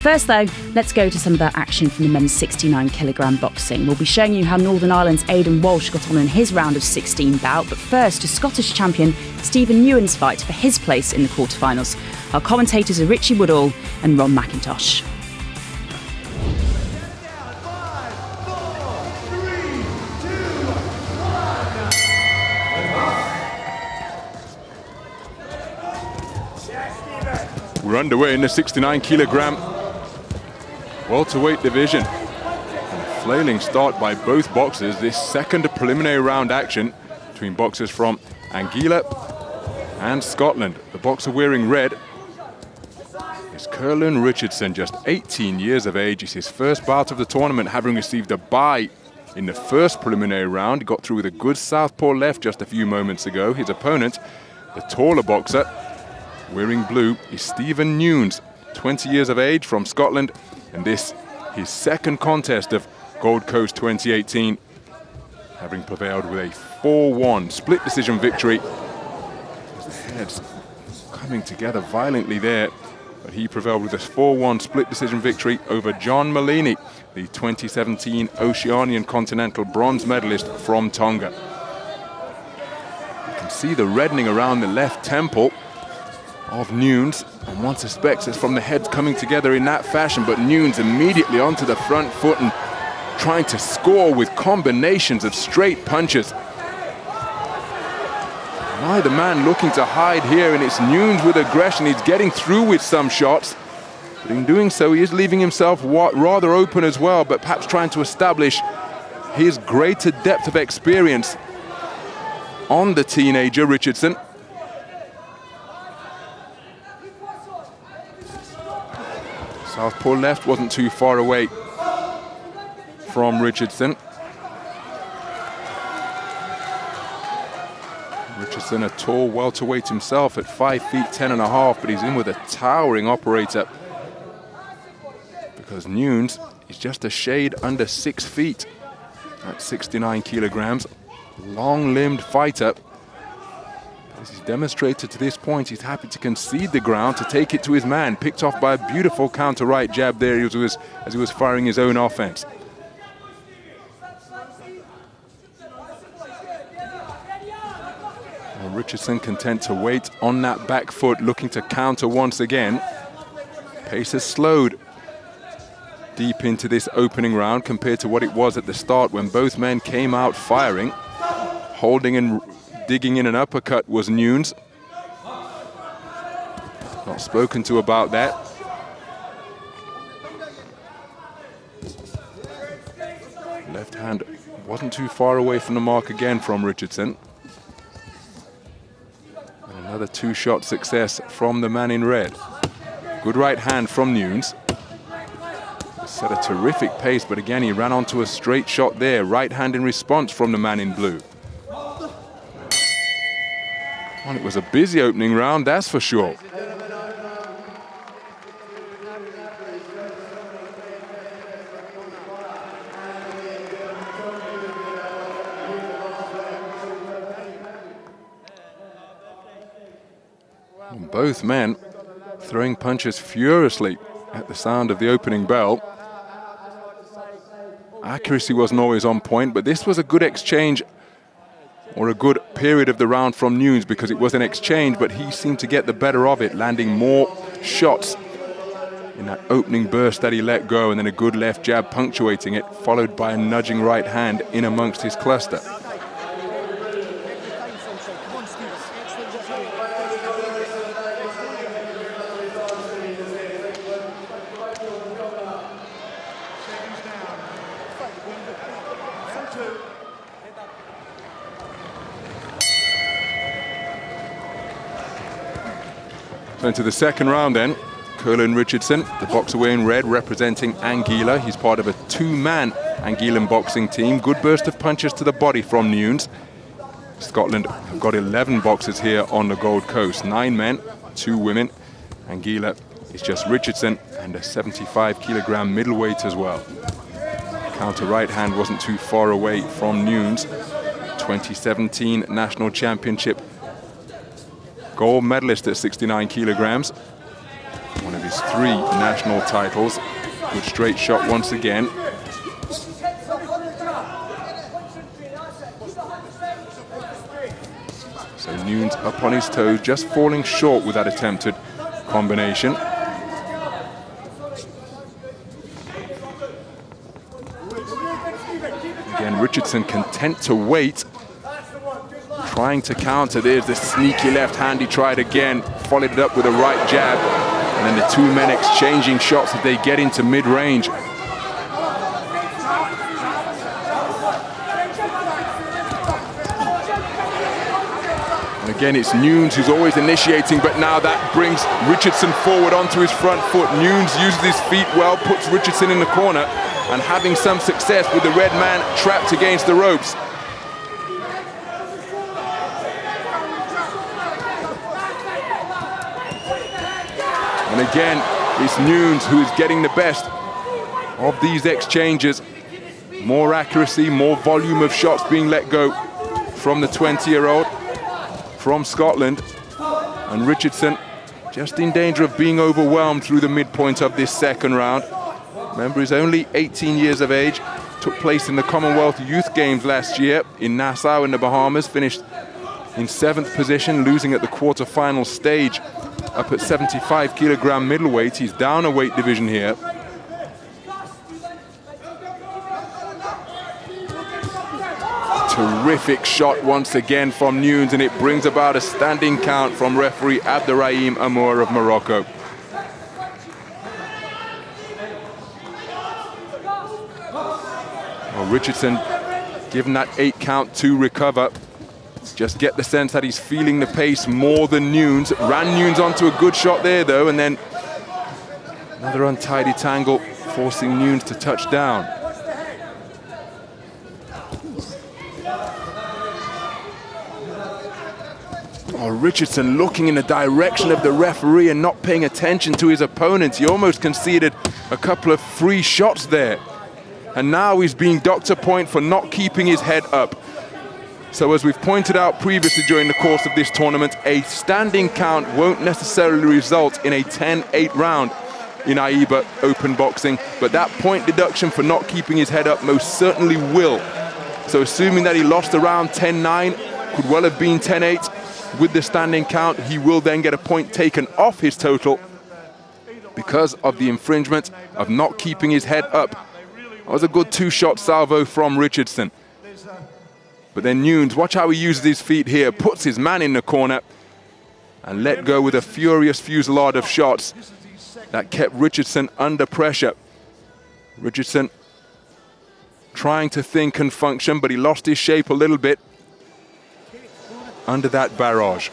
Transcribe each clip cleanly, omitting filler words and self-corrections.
First though, let's go to some of that action from the men's 69kg boxing. We'll be showing you how Northern Ireland's Aidan Walsh got on in his round of 16 bout, but first to Scottish champion Stephen Newns' fight for his place in the quarterfinals. Our commentators are Richie Woodall and Ron McIntosh. We're underway in the 69kg welterweight division. And a flailing start by both boxers. This second preliminary round action between boxers from Anguilla and Scotland. The boxer wearing red is Curlun Richardson, just 18 years of age. It's his first bout of the tournament, having received a bye in the first preliminary round. He got through with a good southpaw left just a few moments ago. His opponent, the taller boxer wearing blue, is Stephen Newns, 20 years of age, from Scotland, and this his second contest of Gold Coast 2018, having prevailed with a 4-1 split decision victory. The heads coming together violently there, but he prevailed with a 4-1 split decision victory over John Malini, the 2017 Oceanian Continental bronze medalist from Tonga. You can see the reddening around the left temple of Newns, and one suspects it's from the heads coming together in that fashion, but Newns immediately onto the front foot and trying to score with combinations of straight punches. Neither man looking to hide here, and it's Newns with aggression. He's getting through with some shots, but in doing so he is leaving himself rather open as well, but perhaps trying to establish his greater depth of experience on the teenager Richardson. Southpaw left wasn't too far away from Richardson. Richardson, a tall welterweight himself at 5 feet 10.5, but he's in with a towering operator because Newns is just a shade under 6 feet at 69 kilograms. Long-limbed fighter. As he's demonstrated to this point, he's happy to concede the ground to take it to his man. Picked off by a beautiful counter right jab there as he was firing his own offense. And Richardson content to wait on that back foot, looking to counter once again. Pace has slowed deep into this opening round compared to what it was at the start when both men came out firing. Holding and digging in an uppercut was Newns. Not spoken to about that. Left hand wasn't too far away from the mark again from Richardson. And another two-shot success from the man in red. Good right hand from Newns. Set a terrific pace, but again he ran onto a straight shot there. Right hand in response from the man in blue. Well, it was a busy opening round, that's for sure. And both men throwing punches furiously at the sound of the opening bell. Accuracy wasn't always on point, but this was a good exchange, or a good period of the round from Newns, because it was an exchange, but he seemed to get the better of it, landing more shots in that opening burst that he let go, and then a good left jab punctuating it, followed by a nudging right hand in amongst his cluster. So into the second round then, Curlun Richardson, the boxer wearing red, representing Anguilla. He's part of a two-man Anguillan boxing team. Good burst of punches to the body from Newns. Scotland have got 11 boxers here on the Gold Coast. 9 men, 2 women. Anguilla is just Richardson and a 75-kilogram middleweight as well. Counter right hand wasn't too far away from Newns. 2017 National Championship gold medalist at 69 kilograms. One of his his 3 national titles. Good straight shot once again. So Newns up on his toes, just falling short with that attempted combination. Again, Richardson content to wait, trying to counter. There's the sneaky left hand he tried again, followed it up with a right jab, and then the 2 men exchanging shots as they get into mid-range. And again, it's Newns who's always initiating, but now that brings Richardson forward onto his front foot. Newns uses his feet well, puts Richardson in the corner, and having some success with the red man trapped against the ropes. And again, it's Newns who is getting the best of these exchanges. More accuracy, more volume of shots being let go from the 20-year-old from Scotland. And Richardson just in danger of being overwhelmed through the midpoint of this second round. Remember, he's only 18 years of age, took place in the Commonwealth Youth Games last year in Nassau in the Bahamas, finished in 7th position, losing at the quarter-final stage up at 75 kilogram middleweight. He's down a weight division here. Terrific shot once again from Newns, and it brings about a standing count from referee Abderrahim Amour of Morocco. Well, Richardson given that 8 count to recover. Just get the sense that he's feeling the pace more than Newns. Ran Newns onto a good shot there though, and then another untidy tangle forcing Newns to touch down. Oh, Richardson looking in the direction of the referee and not paying attention to his opponents. He almost conceded a couple of free shots there. And now he's being docked a point for not keeping his head up. So as we've pointed out previously during the course of this tournament, a standing count won't necessarily result in a 10-8 round in AIBA open boxing, but that point deduction for not keeping his head up most certainly will. So assuming that he lost around 10-9, could well have been 10-8. With the standing count, he will then get a point taken off his total because of the infringement of not keeping his head up. That was a good 2-shot salvo from Richardson. But then Newns, watch how he uses his feet here, puts his man in the corner and let go with a furious fusillade of shots that kept Richardson under pressure. Richardson trying to think and function, but he lost his shape a little bit under that barrage.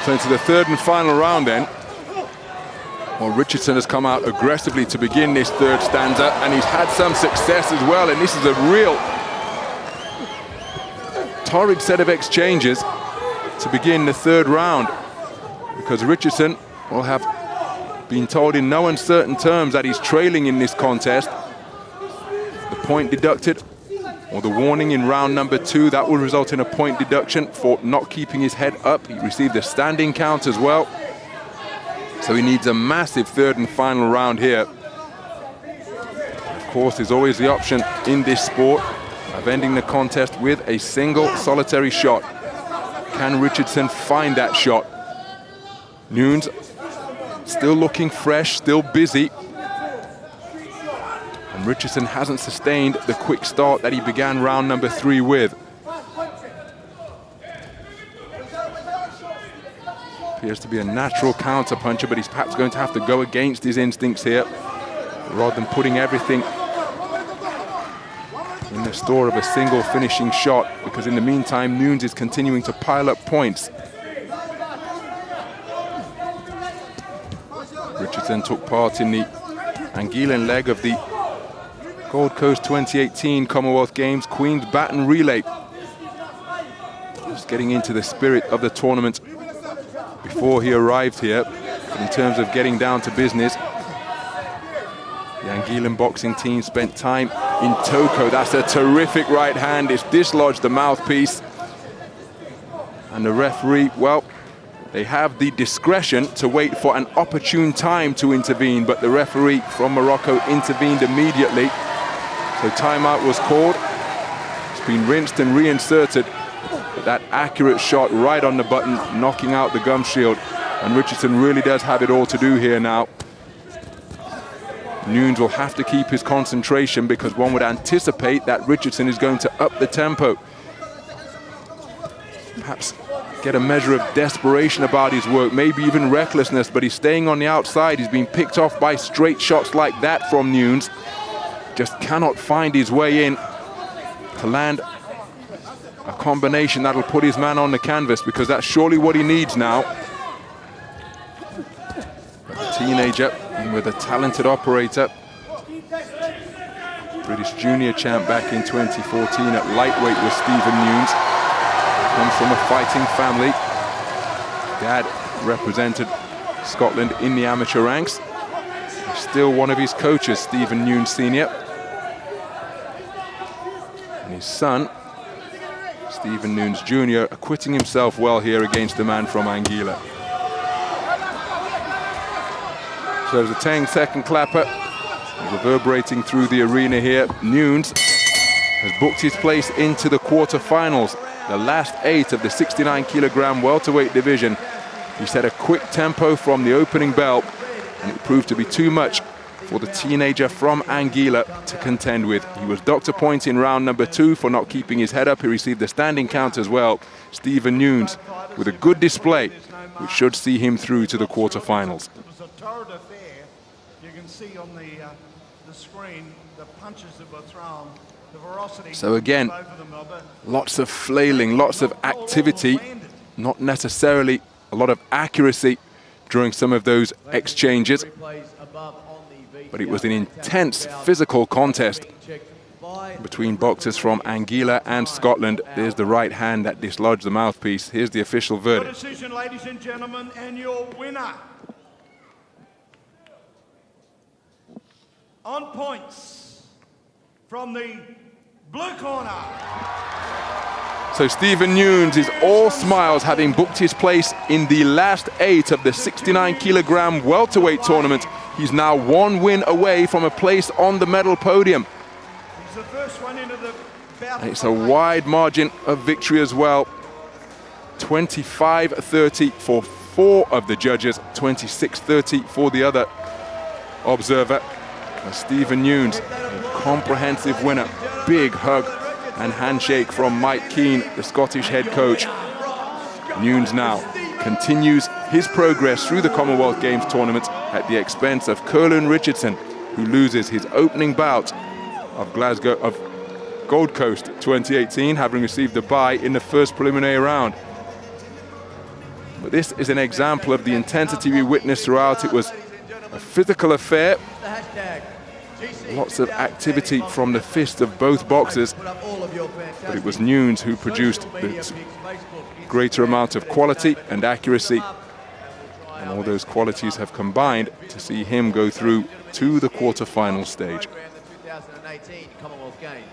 So into the third and final round then. Well, Richardson has come out aggressively to begin this third stanza, and he's had some success as well, and this is a real torrid set of exchanges to begin the third round, because Richardson will have been told in no uncertain terms that he's trailing in this contest. The point deducted, or the warning in round number 2, that will result in a point deduction for not keeping his head up. He received a standing count as well. So he needs a massive third and final round here. Of course, there's always the option in this sport of ending the contest with a single solitary shot. Can Richardson find that shot? Newns still looking fresh, still busy. And Richardson hasn't sustained the quick start that he began round number 3 with. Appears to be a natural counter puncher, but he's perhaps going to have to go against his instincts here rather than putting everything in the store of a single finishing shot, because in the meantime Newns is continuing to pile up points. Richardson took part in the Anguilla leg of the Gold Coast 2018 Commonwealth Games Queen's Baton Relay. Just getting into the spirit of the tournament before he arrived here. But in terms of getting down to business, the Anguillan boxing team spent time in Toko. That's a terrific right hand. It's dislodged the mouthpiece. And the referee, well, they have the discretion to wait for an opportune time to intervene, but the referee from Morocco intervened immediately. So timeout was called. It's been rinsed and reinserted. But that accurate shot right on the button, knocking out the gum shield. And Richardson really does have it all to do here now. Newns will have to keep his concentration because one would anticipate that Richardson is going to up the tempo. Perhaps get a measure of desperation about his work, maybe even recklessness, but he's staying on the outside. He's been picked off by straight shots like that from Newns. Just cannot find his way in to land a combination that'll put his man on the canvas, because that's surely what he needs now. A teenager with a talented operator. British junior champ back in 2014 at lightweight was Stephen Newns. Comes from a fighting family. Dad represented Scotland in the amateur ranks. Still one of his coaches, Stephen Newns Sr. And his son, Stephen Newns Jr., acquitting himself well here against the man from Anguilla. So there's a 10-second clapper reverberating through the arena here. Newns has booked his place into the quarterfinals, the last 8 of the 69-kilogram welterweight division. He set a quick tempo from the opening bell, and it proved to be too much for the teenager from Anguilla to contend with. He was docked a point in round number 2 for not keeping his head up. He received a standing count as well. Stephen Newns with a good display, which should see him through to the quarterfinals. You can see on the screen the punches that were thrown, the velocity. So again, lots of flailing, lots of activity, not necessarily a lot of accuracy during some of those exchanges. But it was an intense physical contest between boxers from Anguilla and Scotland. There's the right hand that dislodged the mouthpiece. Here's the official verdict. Decision, ladies and gentlemen, and your winner on points from the blue corner. So Stephen Newns is all smiles, having booked his place in the last 8 of the 69-kilogram welterweight tournament. He's now 1 win away from a place on the medal podium. He's the first one into the bout. And it's a wide margin of victory as well. 25-30 for 4 of the judges, 26-30 for the other observer. Stephen Newns, a comprehensive winner. Big hug and handshake from Mike Keane, the Scottish head coach. Newns now continues his progress through the Commonwealth Games tournament at the expense of Curlun Richardson, who loses his opening bout of Gold Coast 2018, having received a bye in the first preliminary round. But this is an example of the intensity we witnessed throughout. It was a physical affair. Lots of activity from the fist of both boxers, but it was Newns who produced the greater amount of quality and accuracy, and all those qualities have combined to see him go through to the quarterfinal stage. The 2018 Commonwealth Games.